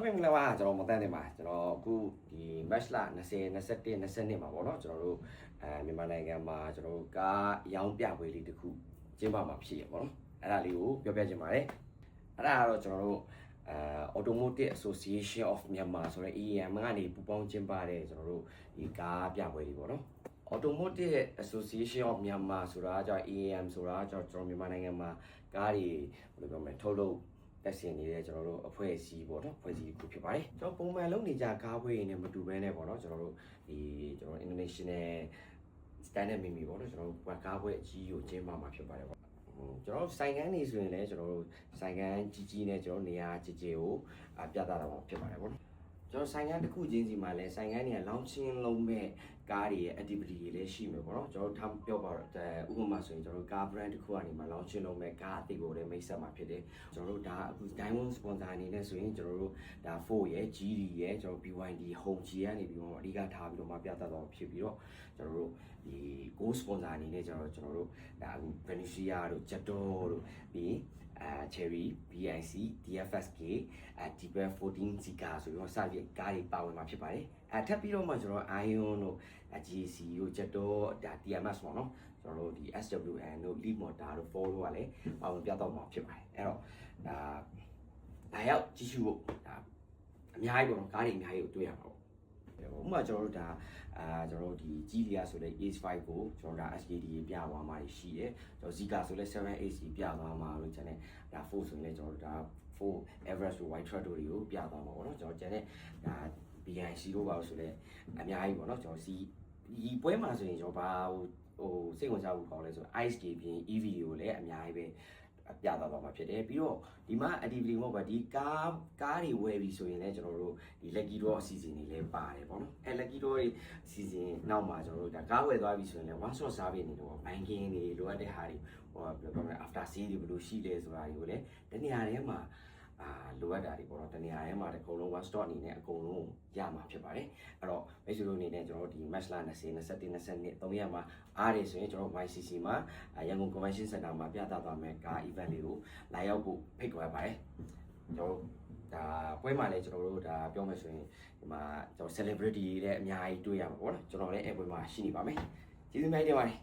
တော်ပြင်မလားကျွန်တော်မတန်းတယ်မှာကျွန်တော်အခုဒီ match လ20 21 22မှာပေါ့နော်ကျွန်တော်တို့မြန်မာနိုင်ငံမှာကျွန်တော်တို့ကားရောင်းပြပွဲလေးတစ်ခုကျင်းပမှာဖြစ်ရပေါ့နော်အဲ့ဒါလေးကိုပြောပြချင်ပါတယ်အဲ့ဒါကတော့ကျွန်တော်တို့Automotive Association of Myanmar ဆိုတဲ့ AAM ကနေပူးပေါင်းကျင်းပတဲ့ကျွန်တော်တို့ဒီကားပြပွဲလေးပေါ့နော် Automotive Association of Myanmar ဆိုတာကြောင့် AAM ဆိုတာကြောင့်ကျွန်တော်မြန်မာနိုင်ငံမှာကားတွေဘယ်လိုပြောမလဲထုတ်လုပ်တက်ဆင်နေတဲ့ကျွန်တော်တို့အဖွဲ့အစည်းပေါ့နော်အဖွဲ့အစည်းတစ်ခုဖြစ်ပါတယ်ကျွန်တော်ပုံမှန်လုပ်နေကြကားပွဲတွေနဲ့မတူဘဲနဲ့ပေါ့နော်ကျွန်တော်တို့ဒီကျွန်တော် International Standard မီမီပေါ့နော်ကျွန်တော်တို့ကားပွဲအကြီးကိုကျင်းပမှာဖြစ်ပါတယ်ပေါ့ကျွန်တော်ဆိုင်ကန်းနေဆိုရင်လည်းကျွန်တော်တို့ဆိုင်ကန်းကြီးကြီးနဲ့ကျွန်တော်နေရာကြီးကြီးကိုပြသတာဖြစ်ပါတယ်ပေါ့နော်ကျွန်တော်ဆိုင်ကန်းတစ်ခုချင်းစီမှာလည်းဆိုင်ကန်းတွေက launching လုပ်မဲ့ကားတွေရဲ့ activity တွေလည်းရှိမယ်ပေါ့နော်ကျွန်တော်ထားပြောပါတော့ဥပမာဆိုရင်ကျွန်တော်ကား brand တစ်ခုကနေမှ launching လုပ်မဲ့ကားအသစ်ကိုလည်းမိတ်ဆက်မှာဖြစ်တယ်ကျွန်တော်တို့ဒါအခု Diamond sponsor အနေနဲ့ဆိုရင်ကျွန်တော်တို့ဒါ Ford ရဲ့ GD ရဲ့ကျွန်တော် BYD Home G ကနေပြီးတော့အဓိကထားပြီးတော့မှပြသတော့ဖြစ်ပြီးတော့ကျွန်တော်တို့ဒီ Go sponsor အနေနဲ့ကျွန်တော်တို့ဒါအခု Venetia တို့ Jador တို့ပြီးCherry BIC DFSK Deeper 14 Zika ဆိုပြီးတော့စပြီးကားတွေပါဝင်မှာဖြစ်ပါတယ်ထပ်ပြီးတော့မှကျွန်တော် Ion တို့ GC တို့ Jador ဒါ TMS ပေါ့နော်ကျွန်တော်တို့ဒီ SWN တို့ Lead Motor တို့ Ford တို့ကလည်းပါဝင်ပြတော့မှာဖြစ်ပါတယ်အဲ့တော့ဒါရောက်ကြည့်ရှုဖို့ဒါအများကြီးပေါ့နော်ကားတွေအများကြီးကိုတွေ့ရမှာပေါ့ဥပမာကျွန်တော်တို့ဒါကျွန်တော်တို့ဒီကြီးလျာဆိုတဲ့ Ace 5ကိုကျွန်တော်ဒါ SKD ပြသွားမှာရှိတယ်ကျွန်တော် Zika ဆိုလဲ 7AC ပြသွားမှာလို့ကျွန်တော်ဒါ 4 ဆိုရင်လည်းကျွန်တော်တို့ဒါ4 Everest တို့ White Truck တို့တွေကိုပြသွားမှာပေါ့နော်ကျွန်တော်ကျန်တဲ့ဒါ BIC တို့ပါလို့ဆိုလဲအများကြီးပေါ့နော်ကျွန်တော်ဒီပွဲမှာဆိုရင်ကျွန်တော်ဘာဟိုစိတ်ဝင်စားဖို့ခေါ်လဲဆို Ice ကြီးပြင် EV ကိုလည်းအများကြီးပဲပြသွားမှာဖြစ်တယ်ပြီးတော့ဒီမှာ activity မဟုတ်ပါဒီကားတွေဝယ်ပြီဆိုရင်လည်းကျွန်တော်တို့ဒီ lucky draw အစီအစဉ်တွေလည်းပါတယ်ပေါ့နော်lucky draw အစီအစဉ်နောက်မှာကျွန်တော်တို့ဒါကားဝယ်သွားပြီဆိုရင်လည်း one shot service နေတော့ banking တွေလိုအပ်တဲ့ဟာတွေဟိုဘယ်လိုပြောမလဲ after sale တွေဘယ်လိုရှိလဲဆိုတာတွေကိုလည်းတနေရာထဲမှာလိုအပ်တာတွေပေါ့နော်တနေရာထဲမှာအကုန်လုံး one stop အနေနဲ့အကုန်လုံးရမှာဖြစ်ပါတယ်အဲ့တော့မိတ်ဆွေတို့အနေနဲ့ကျွန်တော်တို့ဒီ match လ20 21 22 3ရက်မှာအားတွေဆိုရင်ကျွန်တော် YCC မှာရန်ကုန် Convention Center မှာပြသသွားမယ်ကား event လေးကိုလာရောက်ဖို့ဖိတ်ခေါ်ပါတယ်ကျွန်တော်ဒါပွဲမှာလည်းကျွန်တော်တို့ဒါပြောမယ်ဆိုရင်ဒီမှာကျွန်တော် celebrity တွေလည်းအများကြီးတွေ့ရမှာပေါ့နော်ကျွန်တော်လည်းအဲ့ပွဲမှာရှိနေပါမယ်ကျေးဇူးများတင်ပါတယ်